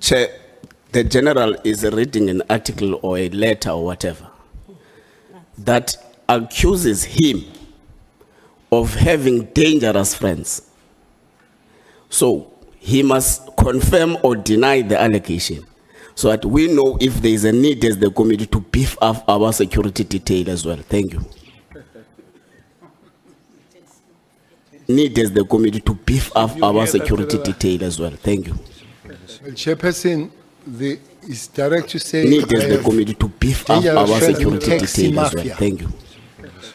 Chair, the general is reading an article or a letter or whatever that accuses him of having dangerous friends. So he must confirm or deny the allegation so that we know if there is a need as the committee to beef up our security detail as well. Thank you. Need as the committee to beef up our security detail as well. Thank you. Chairperson, it's direct to say Need as the committee to beef up dangerous our friends in security taxi detail as well. mafia. Thank you.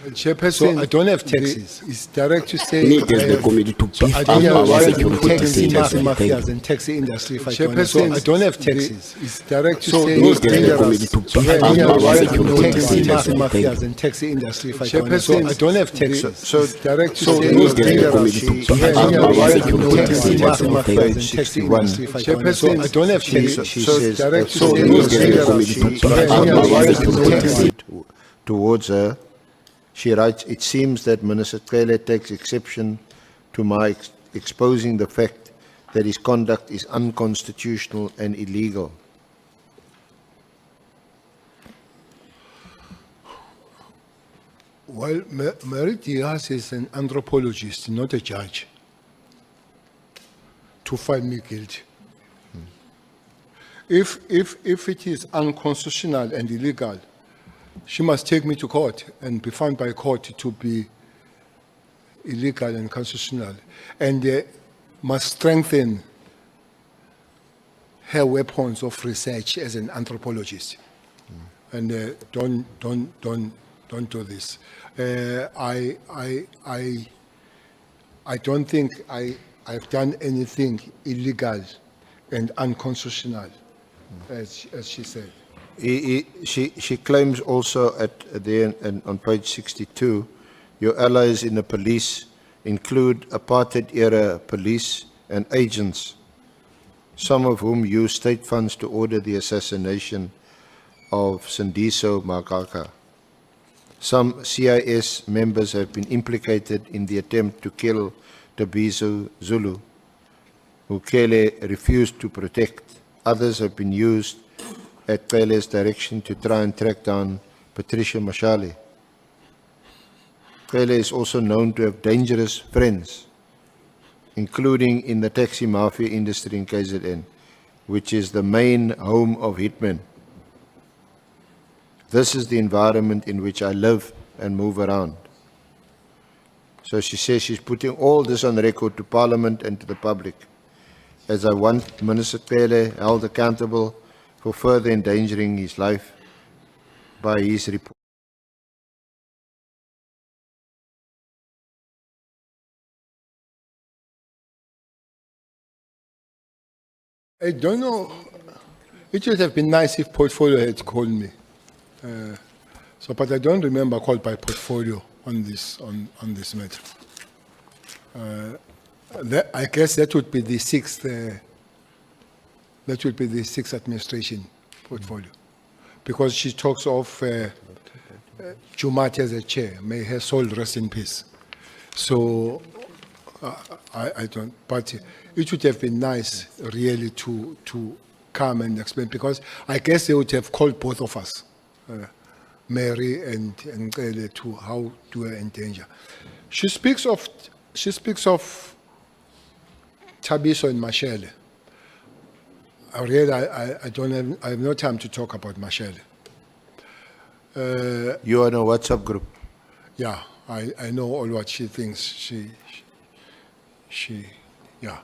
Chairperson, So I don't have taxis. It's direct to say Need as the committee to beef I up don't our have security taxi detail as well. Thank mafias you. and taxi industry. If I Chairperson, I don't have taxis. It's direct to So say Need as the committee to beef up our security taxi detail as well. Thank mafias you. and taxi industry. If I Chairperson, I don't have taxis. So it's direct to So say Need as the committee to beef up our security taxi detail as well. Thank you. mafias and taxi industry. If I Chairperson, I don't have taxis. she so says direct to so say Need as the committee to beef up our security detail. towards her. She writes, it seems that Minister Cele takes exception to my exposing the fact that his conduct is unconstitutional and illegal. Well, Mary Diaz is an anthropologist, not a judge, to find me guilty. If it is unconstitutional and illegal, she must take me to court and be found by court to be illegal and constitutional, and must strengthen her weapons of research as an anthropologist. And don't do this. I don't think I've done anything illegal and unconstitutional, as she said. She claims also on page 62, your allies in the police include apartheid-era police and agents, some of whom used state funds to order the assassination of Sindiso Magaka. Some CIS members have been implicated in the attempt to kill Tabiso Zulu, who Cele refused to protect. Others have been used at Cele's direction to try and track down Patricia Mashale. Cele is also known to have dangerous friends, including in the taxi mafia industry in KZN, which is the main home of hitmen. This is the environment in which I live and move around. So she says she's putting all this on record to Parliament and to the public, as I want Minister Cele held accountable for further endangering his life by his report. I don't know. It would have been nice if Portfolio had called me. But I don't remember called by Portfolio on this matter. I guess that would be the sixth. That would be the sixth administration Portfolio, because she talks of Jumat as a chair. May her soul rest in peace. So I don't. But it would have been nice, really, to come and explain, because I guess they would have called both of us, Mary and Cele, to how to endanger. She speaks of Tabiso and Mashele. I have no time to talk about Mashele. You are in a WhatsApp group. Yeah, I know all what she thinks. Yeah.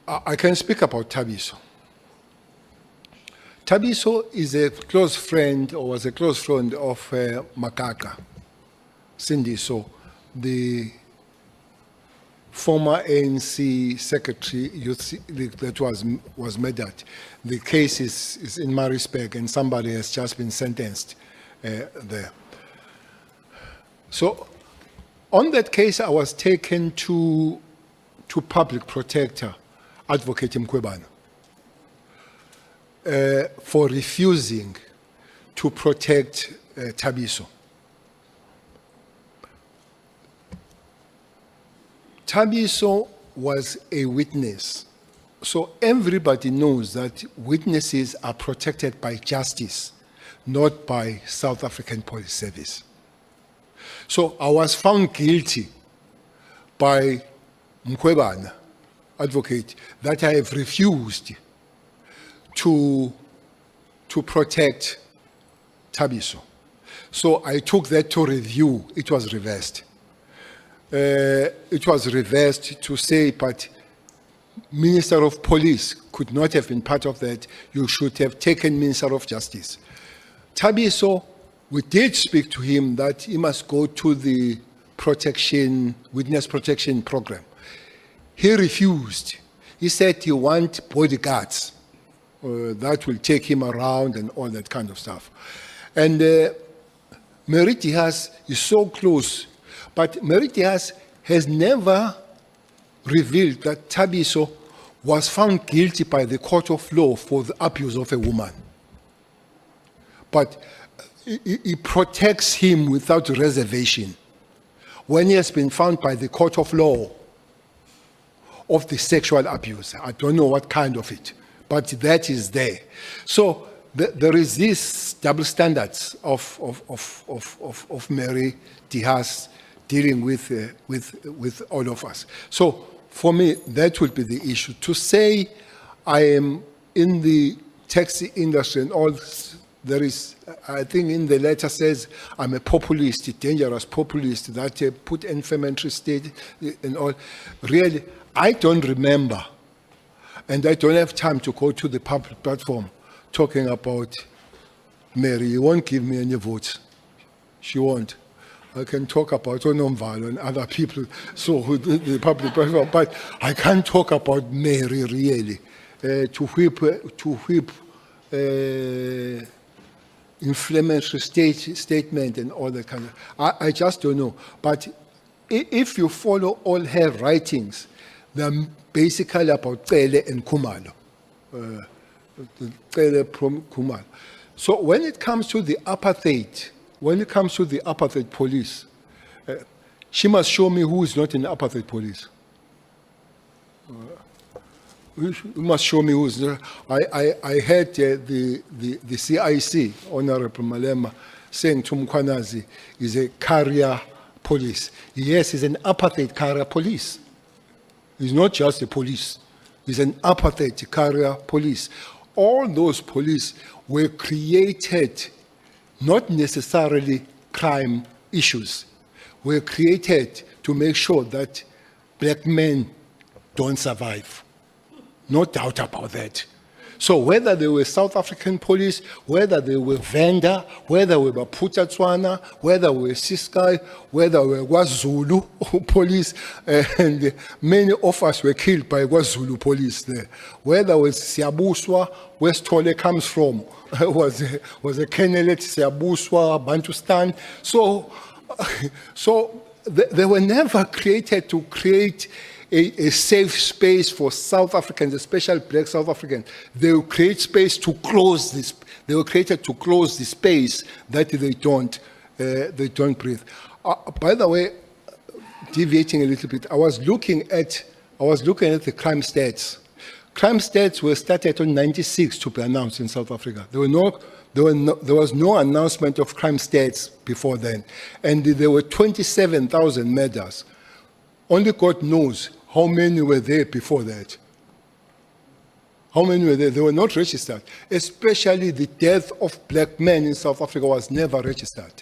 I can speak about Tabiso. Tabiso is a close friend, or was a close friend of Makaka, Sindiso, the former ANC secretary that was murdered. The case is in Maritzburg, and somebody has just been sentenced there. So on that case, I was taken to public protector, Advocate Mkhwanazi, for refusing to protect Tabiso. Tabiso was a witness so everybody knows that witnesses are protected by justice, not by South African Police Service. So I was found guilty by Mkhwanazi, advocate, that I have refused to protect Thabiso. So I took that to review. It was reversed. It was reversed to say, but Minister of Police could not have been part of that. You should have taken Minister of Justice. Thabiso, we did speak to him that he must go to the witness protection program. He refused. He said he wants bodyguards that will take him around and all that kind of stuff. And Mary Diaz is so close, but Mary Diaz has never revealed that Thabiso was found guilty by the court of law for the abuse of a woman. But he protects him without reservation when he has been found by the court of law of the sexual abuse. I don't know what kind of it, but that is there. So there is this double standards of Mary Diaz dealing with all of us. So for me, that would be the issue. To say I am in the taxi industry and all, there is, I think in the letter says, I'm a populist, a dangerous populist, that put inflammatory state and all. Really, I don't remember, and I don't have time to go to the public platform talking about Mary. You won't give me any votes. She won't. I can talk about Onomvalo and other people, so the public platform, but I can't talk about Mary really. To whip inflammatory statement and all that kind of. I just don't know. But if you follow all her writings, they're basically about Cele and Khumalo. Cele from Khumalo. So when it comes to the apartheid, police, she must show me who is not in the apartheid police. You must show me who is there. I heard the CIC, Honorable Malema, saying to Mkhwanazi is a carrier police. Yes, he's an apartheid carrier police. He's not just a police. He's an apartheid carrier police. All those police were created not necessarily crime issues, were created to make sure that black men don't survive. No doubt about that. So whether they were South African police, whether they were Venda, whether they were Putatswana, whether they were Siskai, whether they were KwaZulu police, and many of us were killed by KwaZulu police there. Whether it was Siabuswa, where Stole comes from, was a Kenelet, Siabuswa, Bantustan. So they were never created to create a safe space for South Africans, especially black South Africans. They will create space to close this. They were created to close the space that they don't breathe. By the way, deviating a little bit, I was looking at the crime stats. Crime stats were started on 96 to be announced in South Africa. There was no announcement of crime stats before then, and there were 27,000 murders. Only God knows how many were there before that. How many were there? They were not registered. Especially the death of black men in South Africa was never registered.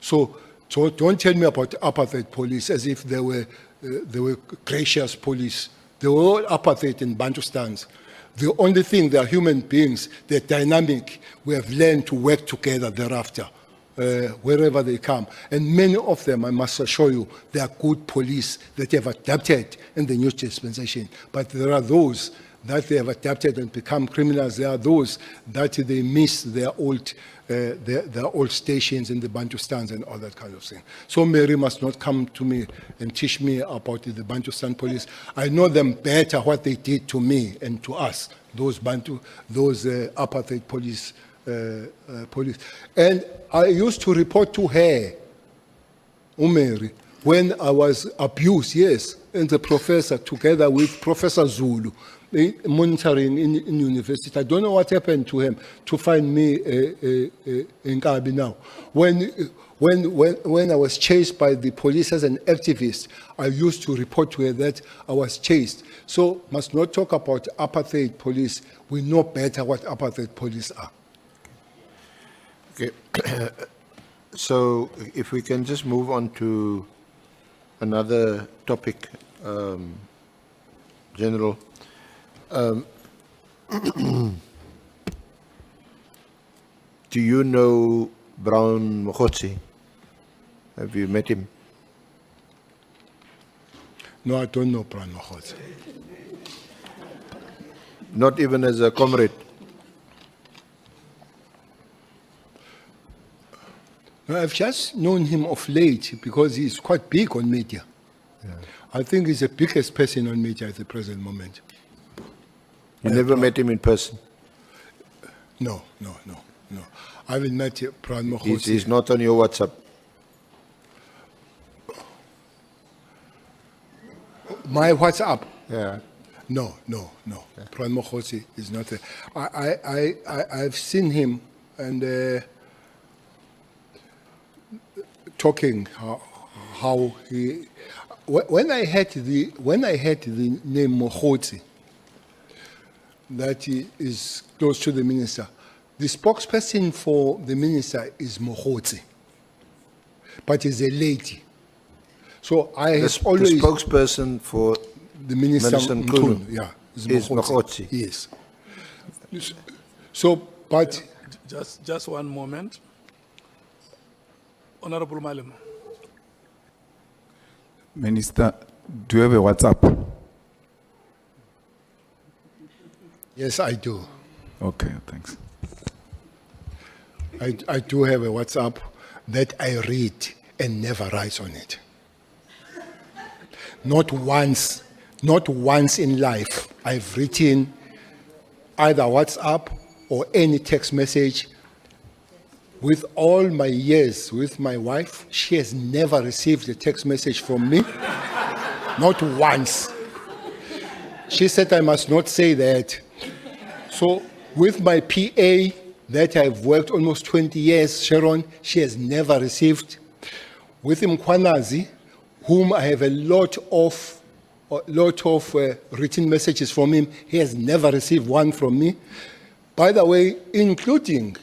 So don't tell me about apartheid police as if they were gracious police. They were all apartheid in Bantustans. The only thing, they are human beings, they're dynamic. We have learned to work together thereafter. Wherever they come. And many of them, I must assure you, they are good police that have adapted in the new dispensation. But there are those that they have adapted and become criminals. There are those that they miss their old stations in the Bantustans and all that kind of thing. So Mary must not come to me and teach me about the Bantustan police. I know them better, what they did to me and to us, those apartheid police. Police. And I used to report to her, Mary, when I was abused, yes, and the professor, together with Professor Zulu, monitoring in university. I don't know what happened to him to find me in Kabi now. When I was chased by the police as an activist, I used to report to her that I was chased. So must not talk about apartheid police. We know better what apartheid police are. Okay. So if we can just move on to another topic, General. Do you know Brown Mkhwanazi? Have you met him? No, I don't know Brown Mkhwanazi. Not even as a comrade? No, I've just known him of late because he's quite big on media. I think he's the biggest person on media at the present moment. You never met him in person? No. I haven't met Brown Mkhwanazi. He's not on your WhatsApp? My WhatsApp? Yeah. No. Brown Mkhwanazi is not there. I've seen him and talking how he. When I had the name Mkhwanazi, that he is close to the minister, the spokesperson for the minister is Mkhwanazi, but is a lady. So I The have always spokesperson for the minister Minister Nkunu Nkunu, yeah, is Mkhwanazi. Mkhwanazi. Yes. So, but Just one moment. Honorable Malema. Minister, do you have a WhatsApp? yes, I do. Okay, thanks. I do have a WhatsApp that I read and never write on it. Not once in life I've written either WhatsApp or any text message. With all my years with my wife, she has never received a text message from me. Not once. She said I must not say that. So with my PA that I've worked almost 20 years, Sharon, she has never received. With Mkhwanazi, whom I have a lot of written messages from him, he has never received one from me. By the way, including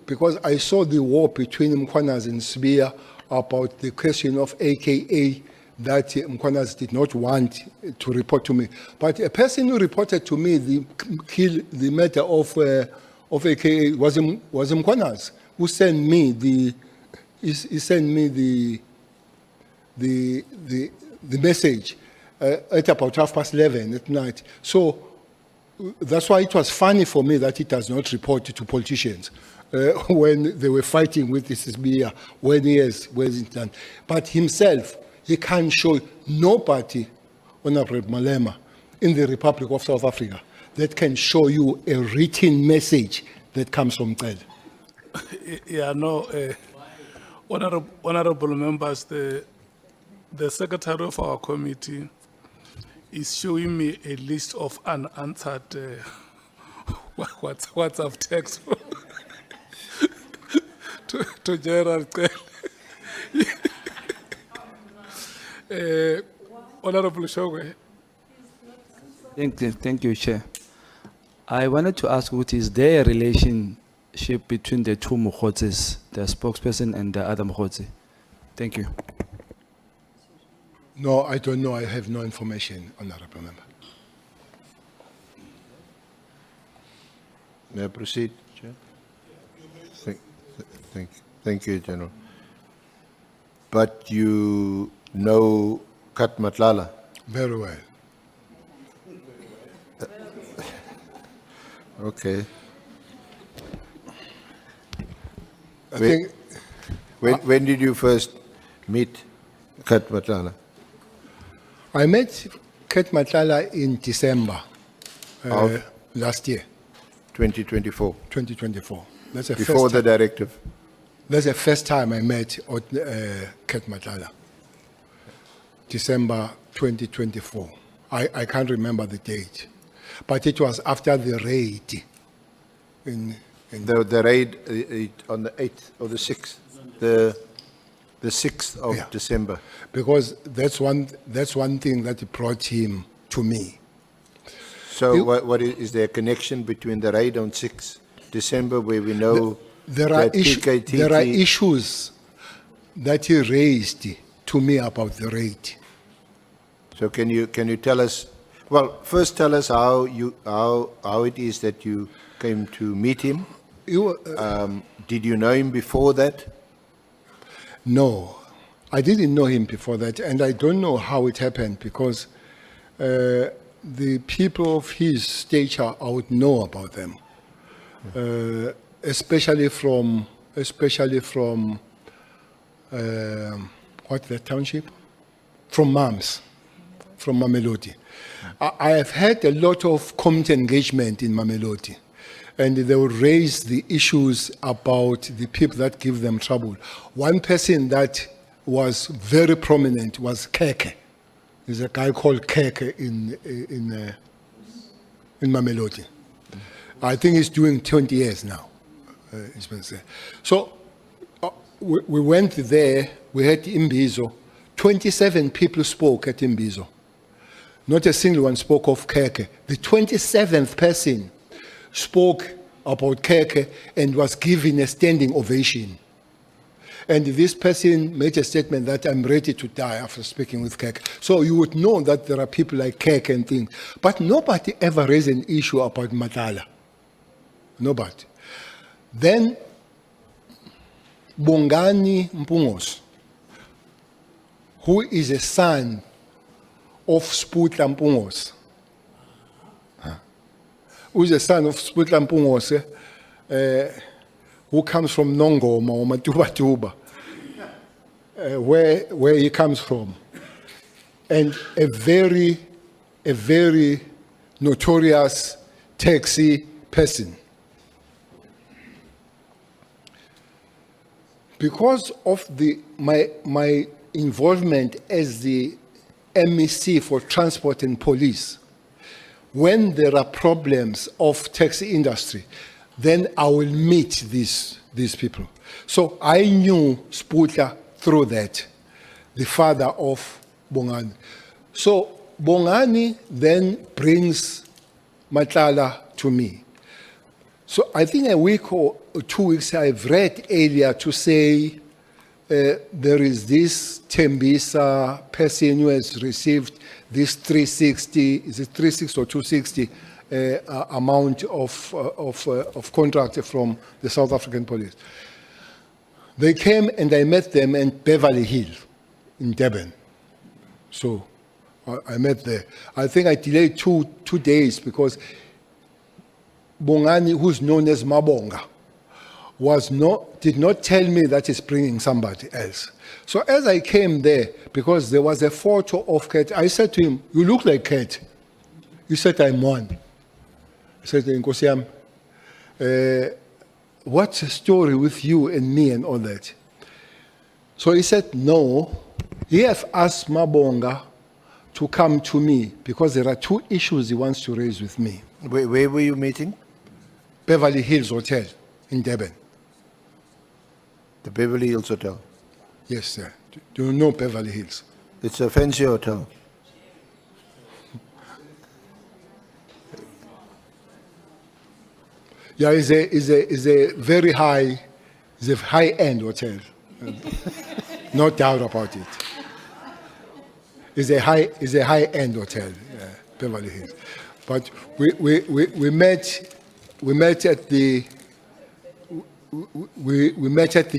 because I saw the war between Mkhwanazi and Sibiya about the question of AKA that Mkhwanazi did not want to report to me. But a person who reported to me the matter of AKA was Mkhwanazi, who sent me the message at about 11:30 at night. So that's why it was funny for me that he does not report to politicians when they were fighting with this Sibiya, when he is done. But himself, he can't show nobody, Honorable Malema, in the Republic of South Africa that can show you a written message that comes from Tel. Yeah, no, honorable members, the secretary of our committee is showing me a list of unanswered WhatsApp text to General Honorable Shogwe. Thank you, Chair. I wanted to ask, what is there a relationship between the two Mkhwanazi, the spokesperson and the other Mkhwanazi? Thank you. No, I don't know. I have no information, Honorable Member. May I proceed, Chair? Thank you, General. But you know Nhlanhla? Very well. Okay. I think When did you first meet Nhlanhla? I met Nhlanhla in December last year, 2024, 2024. That's the before first the time. directive. That's the first time I met Ket Nhlanhla. December 2024. I can't remember the date, but it was after the raid. The raid on the 8th or the 6th, the 6th of Yeah. December. Because that's one thing that brought him to me. So You- what is there a connection between the raid on 6th December where we know There are, that PKTT... there are issues that he raised to me about the raid. So can you tell us, well, first tell us how it is that you came to meet him. Did you know him before that? No, I didn't know him before that, and I don't know how it happened because the people of his stature, I would know about them, especially from what's the township? From MAMS, from Mamelodi. I have had a lot of community engagement in Mamelodi. And they will raise the issues about the people that give them trouble. One person that was very prominent was Keke. There's a guy called Keke in Mamelodi. I think he's doing 20 years now. It's been said. So we went there, we had Imbizo. 27 people spoke at Imbizo. Not a single one spoke of Keke. The 27th person spoke about Keke and was given a standing ovation. And this person made a statement that I'm ready to die after speaking with Keke. So you would know that there are people like Keke and things. But nobody ever raised an issue about Nhlanhla. Nobody. Then Bongani Mpungos, who is a son of Sputla Mpungos, who is the son of Sputla Mpungose, who comes from Nongoma or Matubatuba, where he comes from, and a very notorious taxi person. Because of my involvement as the MEC for Transport and Police, when there are problems of taxi industry, then I will meet these people. So I knew Sputla through that, the father of Bongani. So Bongani then brings Nhlanhla to me. So I think a week or 2 weeks I've read earlier to say there is this Tembisa person who has received this 360, is it 360 or 260 amount of contract from the South African police. They came and I met them in Beverly Hills in Durban. So I met there. I think I delayed two days because Bongani, who's known as Mabonga, did not tell me that he's bringing somebody else. So as I came there, because there was a photo of Kate, I said to him, "You look like Kate." He said, "I'm one." I said, "Nkosiam, what's the story with you and me and all that?" So he said, "No, he have asked Mabonga to come to me because there are 2 issues he wants to raise with me." Where were you meeting? Beverly Hills Hotel in Durban. The Beverly Hills Hotel. Yes, sir. Do you know Beverly Hills? It's a fancy hotel. Yeah, it's a very high-end hotel. No doubt about it. It's a high-end hotel, Beverly Hills. But we met at the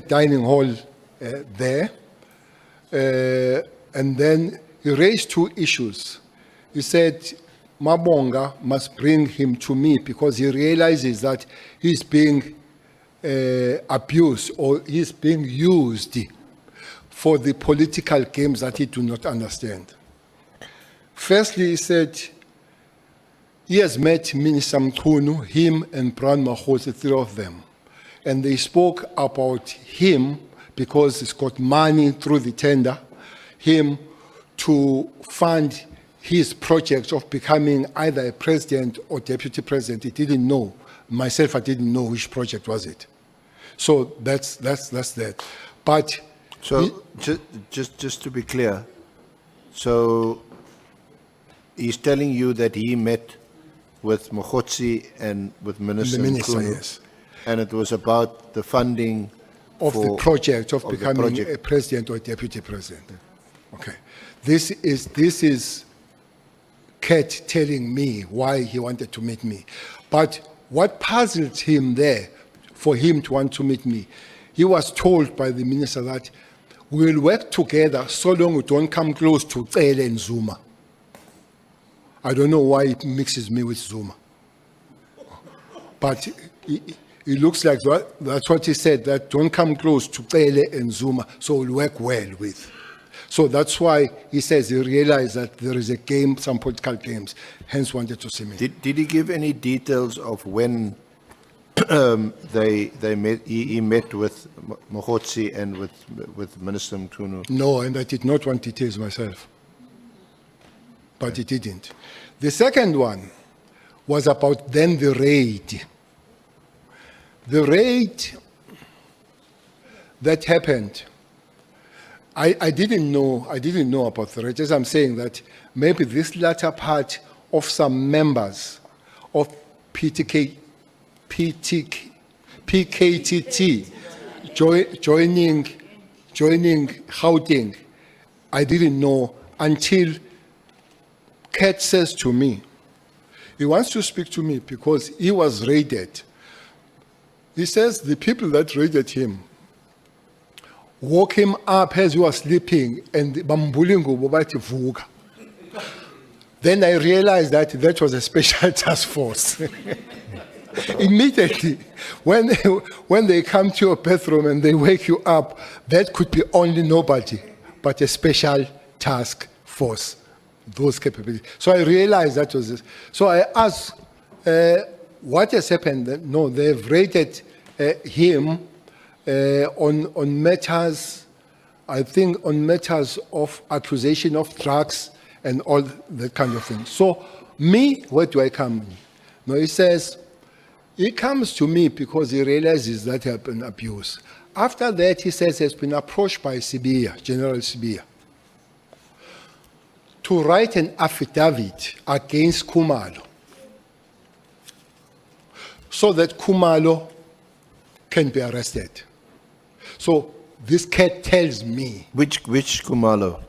dining hall there, and then he raised 2 issues. He said Mabonga must bring him to me because he realizes that he's being abused or he's being used for the political games that he do not understand. Firstly, he said he has met Minister Mkhunu, him and Brown Makhosi, 3 of them. and they spoke about him, because he's got money through the tender, him to fund his project of becoming either a president or deputy president. He didn't know. Myself, I didn't know which project was it. So that's that. But So, just to be clear, so he's telling you that he met with Mkhwanazi and with Minister The minister, Mkhwanazi, yes. and it was about the funding of the for- project of of the becoming project. a president or deputy president. Okay. This is Kat telling me why he wanted to meet me. But what puzzled him there, for him to want to meet me, he was told by the minister that we'll work together so long we don't come close to Cele and Zuma. I don't know why it mixes me with Zuma. But it looks like that's what he said, that don't come close to Cele and Zuma, so we'll work well with. So that's why he says he realized that there is a game, some political games, hence wanted to see me. Did he give any details of when they met? He met with Mkhwanazi and with Minister Mkhwanazi. No, and I did not want details myself. But he didn't. The second one was about then the raid. The raid that happened, I didn't know about the raid. As I'm saying that maybe this latter part of some members of PKTT joining Gauteng, I didn't know until Kat says to me, he wants to speak to me because he was raided. He says the people that raided him woke him up as he was sleeping and bambulingo bathi vuka. Then I realized that was a special task force. Immediately, when they come to your bathroom and they wake you up, that could be only nobody but a special task force, those capabilities. So I realized that was this. So I asked, what has happened? No, they've raided him on matters, I think on matters of accusation of drugs and all that kind of thing. So me, where do I come in? No, he says, he comes to me because he realizes that he has been abused. After that, he says he has been approached by Sibia, General Sibia, to write an affidavit against Khumalo, so that Khumalo can be arrested. So this Kat tells me. Which Khumalo?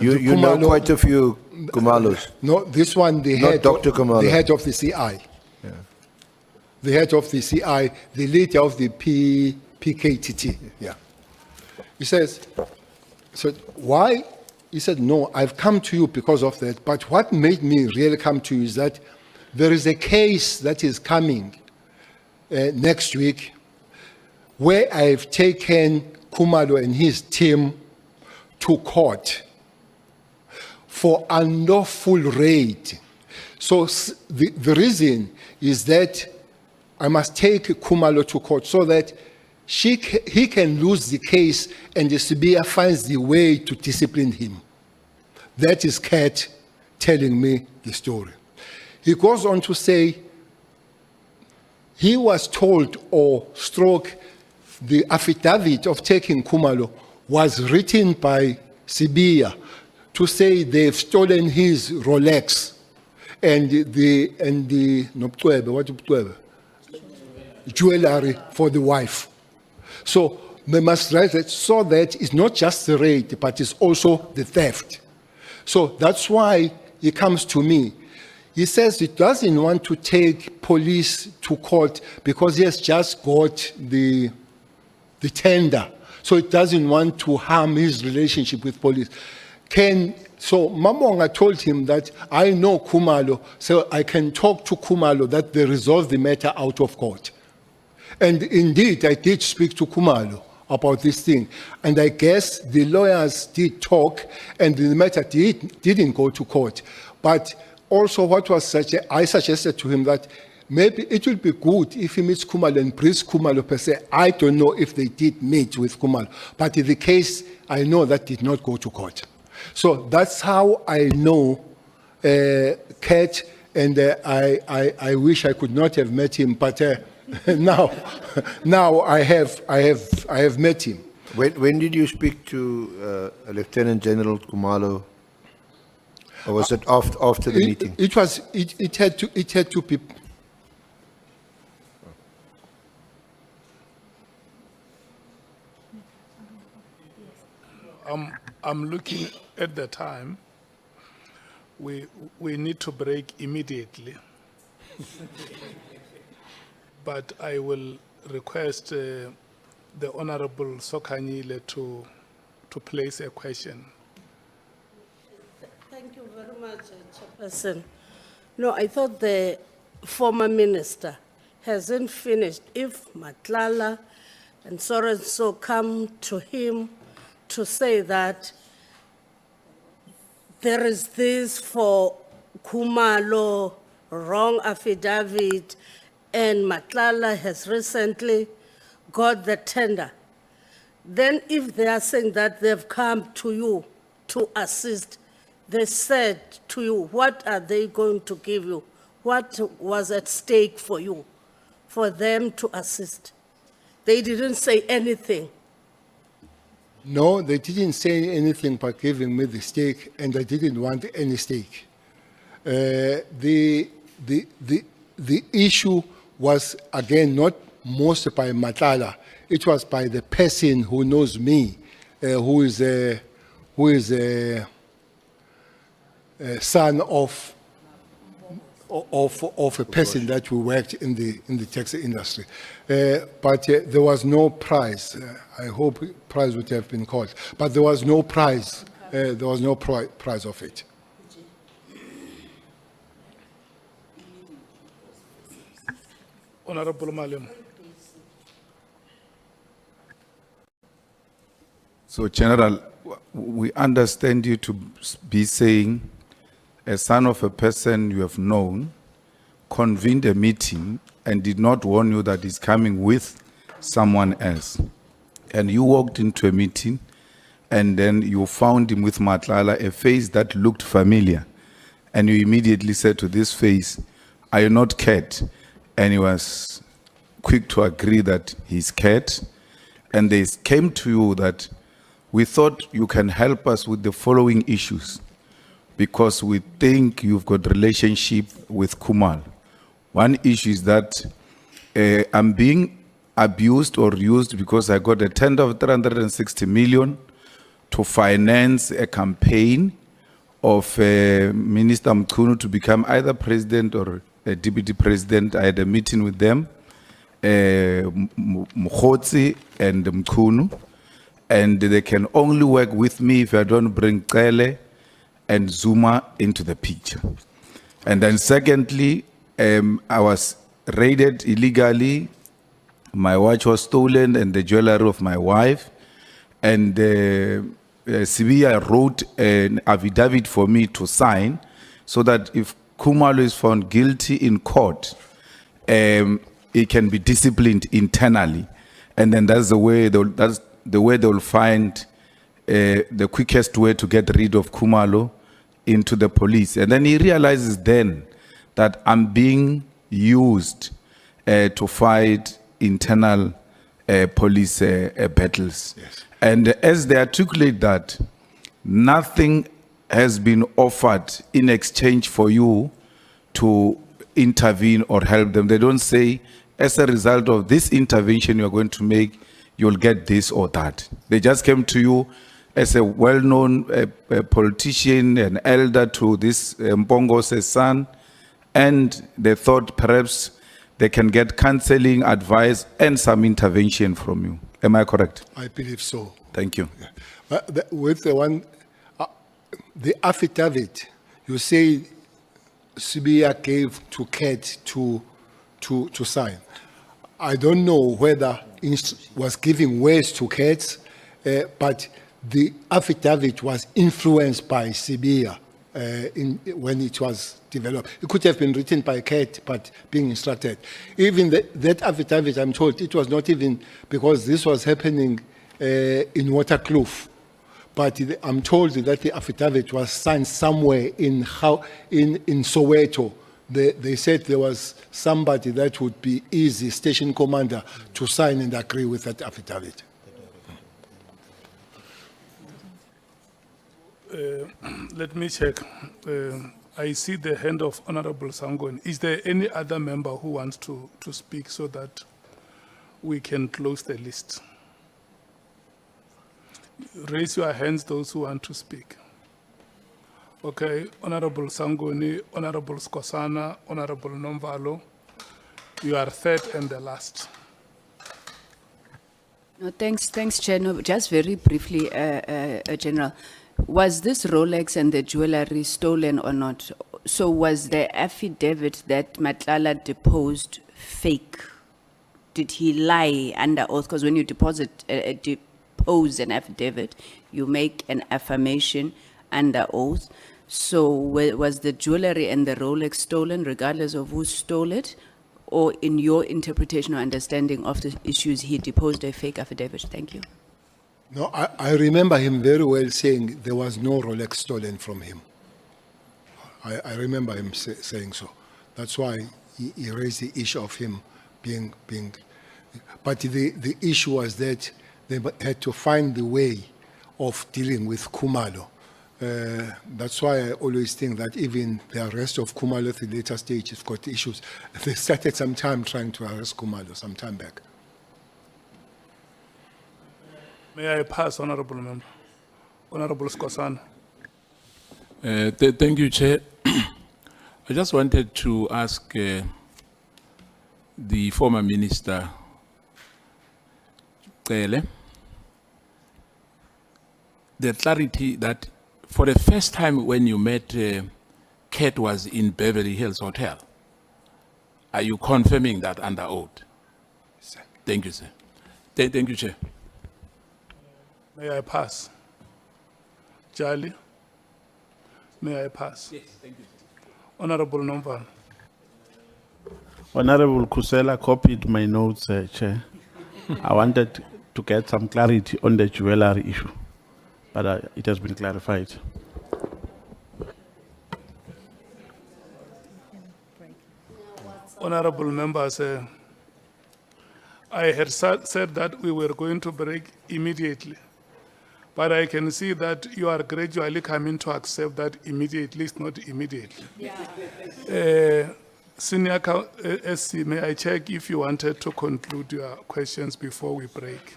You know Khumalo- quite a few Khumalos. No, this one, the Not head, Dr. Khumalo. the head of the CI. The head of the CI, the leader of the PKTT. Yeah. He says, so why? He said, no, I've come to you because of that. But what made me really come to you is that there is a case that is coming next week where I've taken Khumalo and his team to court for unlawful raid. So the reason is that I must take Khumalo to court so that he can lose the case and the Sibia finds the way to discipline him. That is Kat telling me the story. He goes on to say he was told or stroke the affidavit of taking Khumalo was written by Sibia to say they've stolen his Rolex and the Nobutwebe, what Nobutwebe? Jewelry for the wife. So they must write that so that it's not just the raid, but it's also the theft. So that's why he comes to me. He says he doesn't want to take police to court because he has just got the tender. So he doesn't want to harm his relationship with police. So Mamonga told him that I know Khumalo, so I can talk to Khumalo that they resolve the matter out of court. And indeed, I did speak to Khumalo about this thing. And I guess the lawyers did talk and the matter didn't go to court. But also what was I suggested to him that maybe it will be good if he meets Khumalo and brings Khumalo per se. I don't know if they did meet with Khumalo, but in the case, I know that did not go to court. So that's how I know Kat, and I wish I could not have met him, but now I have met him. When did you speak to Lieutenant General Khumalo? Or was it after the meeting? It had to be. I'm looking at the time. We need to break immediately. But I will request the Honorable Sokanyile to place a question. Thank you very much, Chairperson. No, I thought the former minister hasn't finished. If Nhlanhla and so come to him to say that there is this for Khumalo, wrong affidavit, and Nhlanhla has recently got the tender, then if they are saying that they've come to you to assist, they said to you, what are they going to give you? What was at stake for you, for them to assist? They didn't say anything. No, they didn't say anything by giving me the stake, and I didn't want any stake. The issue was, again, not most by Nhlanhla. It was by the person who knows me, who is a son of a person that we worked in the taxi industry. But there was no prize. I hope prize would have been called, but there was no prize. There was no prize of it. Honorable Malema. So, General, we understand you to be saying a son of a person you have known convened a meeting and did not warn you that he's coming with someone else. And you walked into a meeting and then you found him with Nhlanhla, a face that looked familiar. And you immediately said to this face, "Are you not Kat?" And he was quick to agree that he's Kat. And they came to you that we thought you can help us with the following issues because we think you've got relationship with Khumalo. One issue is that I'm being abused or used because I got a tender of 360 million to finance a campaign of Minister Mkhwanazi to become either president or a deputy president. I had a meeting with them, Mkhwanazi and Mkhwanazi, and they can only work with me if I don't bring Cele and Zuma into the picture. And then secondly, I was raided illegally. My watch was stolen and the jewelry of my wife. And Sibia wrote an affidavit for me to sign so that if Khumalo is found guilty in court, he can be disciplined internally. And then that's the way they will find the quickest way to get rid of Khumalo into the police. And then he realizes then that I'm being used to fight internal police battles. Yes. And as they articulate that, nothing has been offered in exchange for you to intervene or help them. They don't say, as a result of this intervention you're going to make, you'll get this or that. They just came to you as a well-known politician, an elder to this Mpongo's son, and they thought perhaps they can get counseling, advice, and some intervention from you. Am I correct? I believe so. Thank you. With the one, the affidavit, you say Sibia gave to Kat to sign. I don't know whether it was giving words to Kat, but the affidavit was influenced by Sibia. when it was developed. It could have been written by Kate, but being instructed. Even that affidavit, I'm told, it was not even because this was happening in Waterkloof. But I'm told that the affidavit was signed somewhere in Soweto. They said there was somebody that would be easy, station commander, to sign and agree with that affidavit. Let me check. I see the hand of Honorable Sangon. Is there any other member who wants to speak so that we can close the list? Raise your hands, those who want to speak. Okay, Honorable Sangoni, Honorable Skosana, Honorable Nomvalo, you are third and the last. No, thanks, Chair. No, just very briefly, General, was this Rolex and the jewelry stolen or not? So was the affidavit that Nhlanhla deposed fake? Did he lie under oath? Because when you depose an affidavit, you make an affirmation under oath. So was the jewelry and the Rolex stolen regardless of who stole it? Or in your interpretation or understanding of the issues, he deposed a fake affidavit? Thank you. No, I remember him very well saying there was no Rolex stolen from him. I remember him saying so. That's why he raised the issue of him being. But the issue was that they had to find the way of dealing with Khumalo. That's why I always think that even the arrest of Khumalo at the later stage has got issues. They started some time trying to arrest Khumalo some time back. May I pass, Honorable Member? Honorable Skosana. Thank you, Chair. I just wanted to ask the former minister, Cele, the clarity that for the first time when you met Kate was in Beverly Hills Hotel. Are you confirming that under oath? Sir. Thank you, sir. Thank you, Chair. May I pass? Charlie? May I pass? Yes, thank you. Honorable Nomvalo. Honorable Kusela copied my notes, Chair. I wanted to get some clarity on the jewelry issue, but it has been clarified. Honorable members, I had said that we were going to break immediately, but I can see that you are gradually coming to accept that immediately is not immediately. Senior SC, may I check if you wanted to conclude your questions before we break?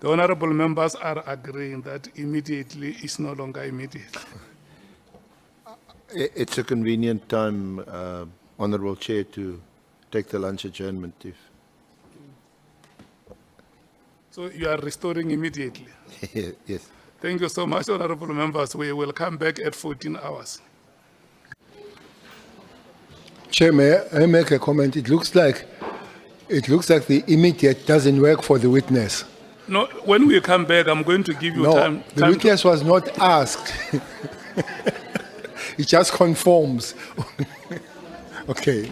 The honorable members are agreeing that immediately is no longer immediate. It's a convenient time, Honorable Chair, to take the lunch adjournment if. So you are restoring immediately. Yes. Thank you so much, honorable members. We will come back at 14 hours. Chair, may I make a comment? It looks like the immediate doesn't work for the witness. No, when we come back, I'm going to give you No, time. the witness was not asked. It just conforms. Okay.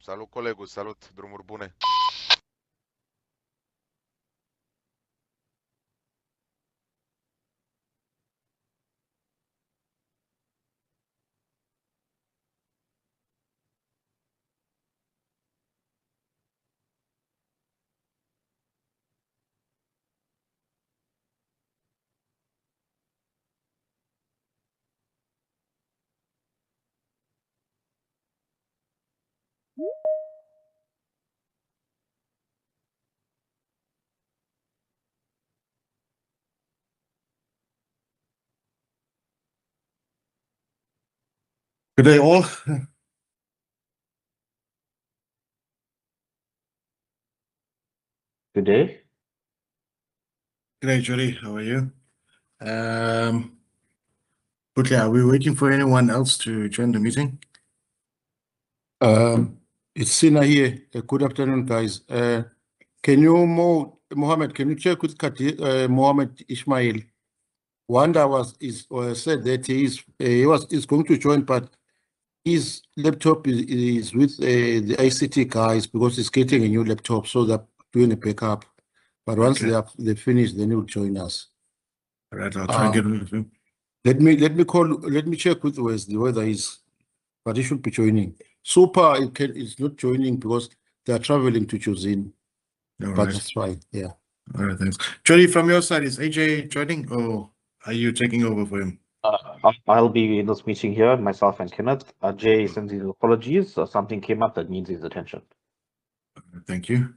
Salut colegul, salut, drumuri bune. Good day, all. Good day. Good day, Judy. How are you? Okay, are we waiting for anyone else to join the meeting? It's Sina here. Good afternoon, guys. Can you, Mohammed, can you check with Mohammed Ismail? Wanda said that is going to join, but his laptop is with the ICT guys because he's getting a new laptop, so they're doing a backup. But once they finish, then he'll join us. All right, I'll try and get rid of him. Let me check with Wesley whether but he should be joining. Super is not joining because they are traveling to Chosin. All But right. that's fine. Yeah. All right, thanks. Judy, from your side, is AJ joining or are you taking over for him? I'll be in this meeting here, myself and Kenneth. Jay sends his apologies. Something came up that needs his attention. Thank you.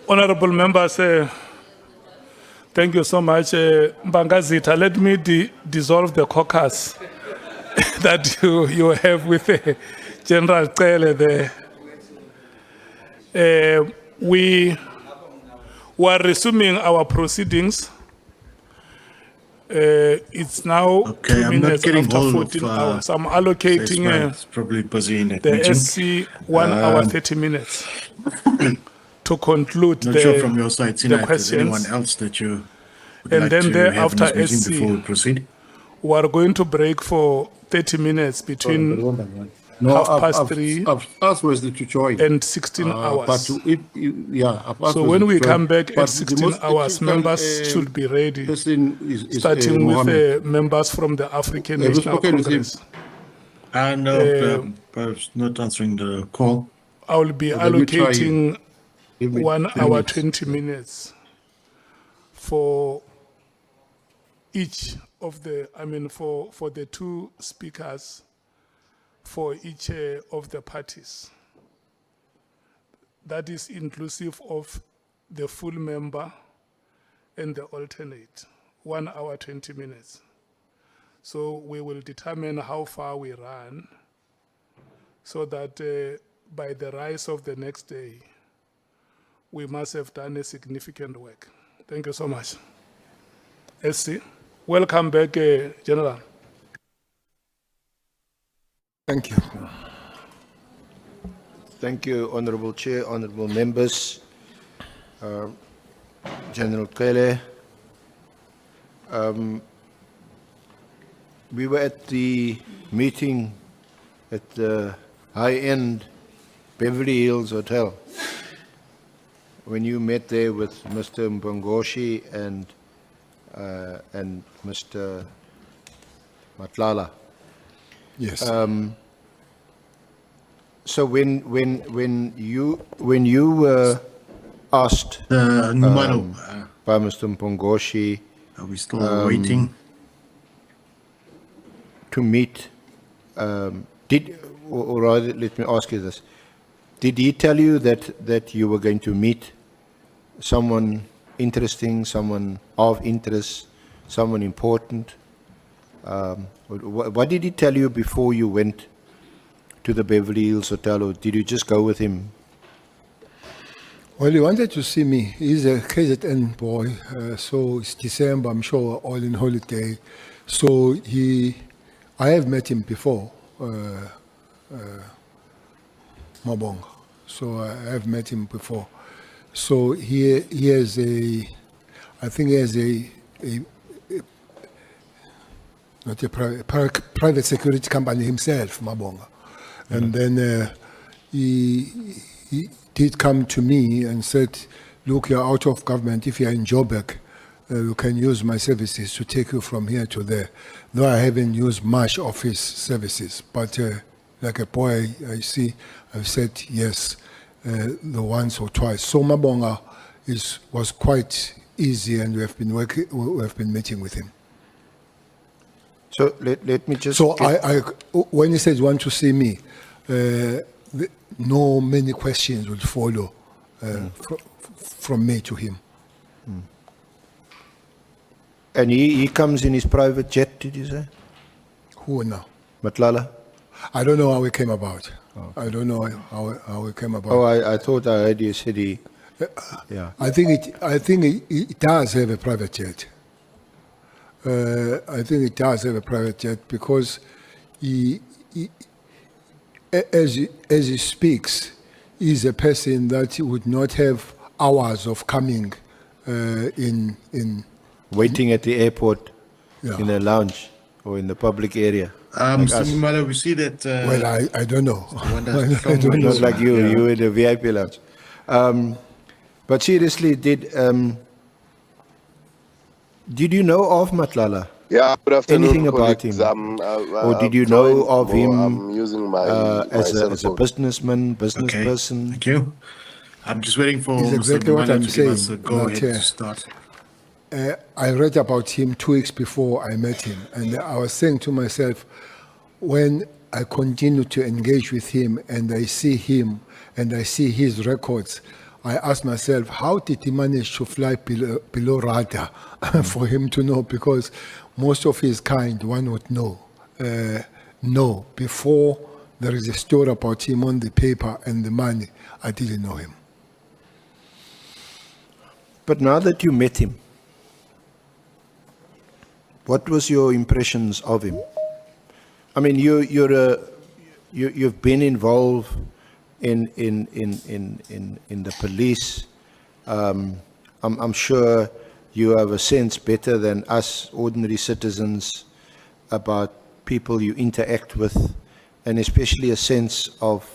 Honorable members, thank you so much. Mbangazita, let me dissolve the caucus that you have with General Cele there. We are resuming our proceedings. It's now Okay, 2 I'm not minutes getting after hold 14 of, hours. I'm allocating It's probably busy in that the meeting. SC 1 hour 30 minutes to conclude Not sure from your side, the Sina, if there's anyone questions. else that you would And like then to have in thereafter this meeting SC, before we proceed. we are going to break for 30 minutes between No, 3:30 I've asked Wesley to join. and 16 hours. But I've asked So Wesley when to we join. come back But at the 16 most hours, critical, members should be ready, person is starting with Mohammed. members from the African Have you National spoken with him? Congress. No, perhaps not answering the call. I will be Let me try allocating Give me 1 3 hour, minutes. 20 minutes for each of the, for the two speakers for each of the parties. That is inclusive of the full member and the alternate, 1 hour, 20 minutes. So we will determine how far we run so that by the rise of the next day, we must have done a significant work. Thank you so much. SC, welcome back, General. Thank you. Thank you, Honorable Chair, honorable members, General Kele. We were at the meeting at the high-end Beverly Hills Hotel when you met there with Mr. Mkhwanazi and Mr. Nhlanhla. Yes. So when you were asked Numalo, by Mr. Mkhwanazi are we still waiting? to meet, or rather, let me ask you this: did he tell you that you were going to meet someone interesting, someone of interest, someone important? What did he tell you before you went to the Beverly Hills Hotel, or did you just go with him? Well, he wanted to see me. He's a KZN boy, so it's December, I'm sure, all in holiday. So I have met him before, Mabonga. So I have met him before. So he has I think he has not a private security company himself, Mabonga. And then he did come to me and said, look, you're out of government. If you're in Joburg, you can use my services to take you from here to there. Though I haven't used much of his services, but like a boy, I've said yes once or twice. So Mabonga was quite easy, and we have been meeting with him. So let me just. So when he says want to see me, no many questions will follow from me to him. And he comes in his private jet, did you say? Who now? Nhlanhla? I don't know how it came about. I don't know how it came about. Oh, I thought I heard you said he. Yeah. I think it does have a private jet. I think it does have a private jet because as he speaks, he's a person that would not have hours of coming in. Waiting at the airport, Yeah. in a lounge or in the public area. Like Mr. us. Numalo, we see that. Well, I don't know. I don't know. Not like you in the VIP lounge. But seriously, did you know of Nhlanhla? Yeah, good afternoon. Anything about colleagues. him? Or did you know of him I'm using my as cell a phone. businessman, business Okay, person? thank you. I'm just waiting for It's Mr. exactly what Numalo I'm to give us a saying, go ahead but, to start. I read about him 2 weeks before I met him, and I was saying to myself, when I continue to engage with him and I see him and I see his records, I ask myself, how did he manage to fly below radar for him to know? Because most of his kind, one would know. Before there is a story about him on the paper and the money, I didn't know him. But now that you met him, what was your impressions of him? I mean, you've been involved in the police. I'm sure you have a sense better than us ordinary citizens about people you interact with, and especially a sense of,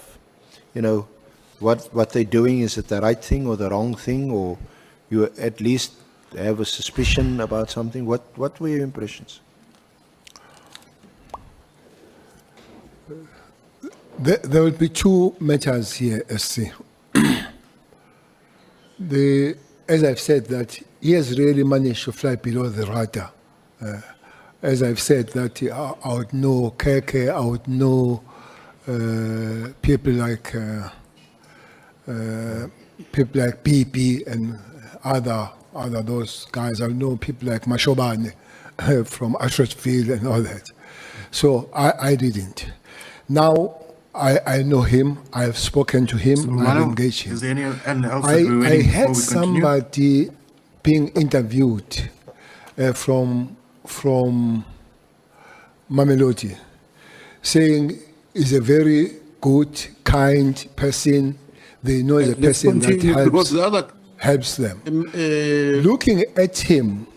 what they're doing. Is it the right thing or the wrong thing, or you at least have a suspicion about something? What were your impressions? There will be two matters here, SC. As I've said, that he has really managed to fly below the radar. as I've said, that I would know Keke, I would know people like PP and other those guys. I know people like Mashobane from Ashratfield and all that. So I didn't. Now I know him. I've spoken to him. I've Mano, engaged him. is there anything else that I we're waiting had before we continue? somebody being interviewed from Mamelodi, saying he's a very good, kind person. They know he's a Let's person that continue, because the other helps them. Looking at him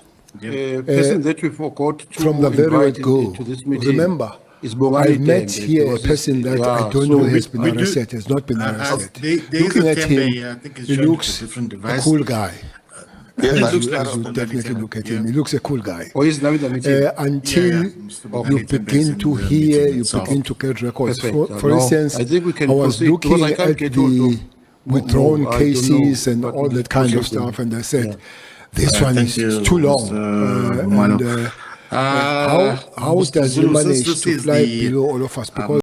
person that we forgot to from the very word invite go, to this meeting remember, is Bongani I've met Tembe, here a because person it's- that I yeah, don't so know has been we do- arrested, has not been arrested. there is Looking a at Tembe, him, I think it's he joined with looks a different a device. cool guy. Yes, As I- you I- definitely look at him, Yeah. he looks a cool guy. Or is Namida meeting? Until Mr. you Bongani Tembe begin is to in the hear, meeting you itself. begin to get records. Perfect. For No, instance, I think we can I was proceed, because looking I can't at get hold the of withdrawn more. I don't cases know, and but all we that kind of proceed stuff, then. and I said, Yeah. this one Thank is you, too long. Mr. Mano. How Mr. does he Zulu, since manage this to is fly the, below all of us? Because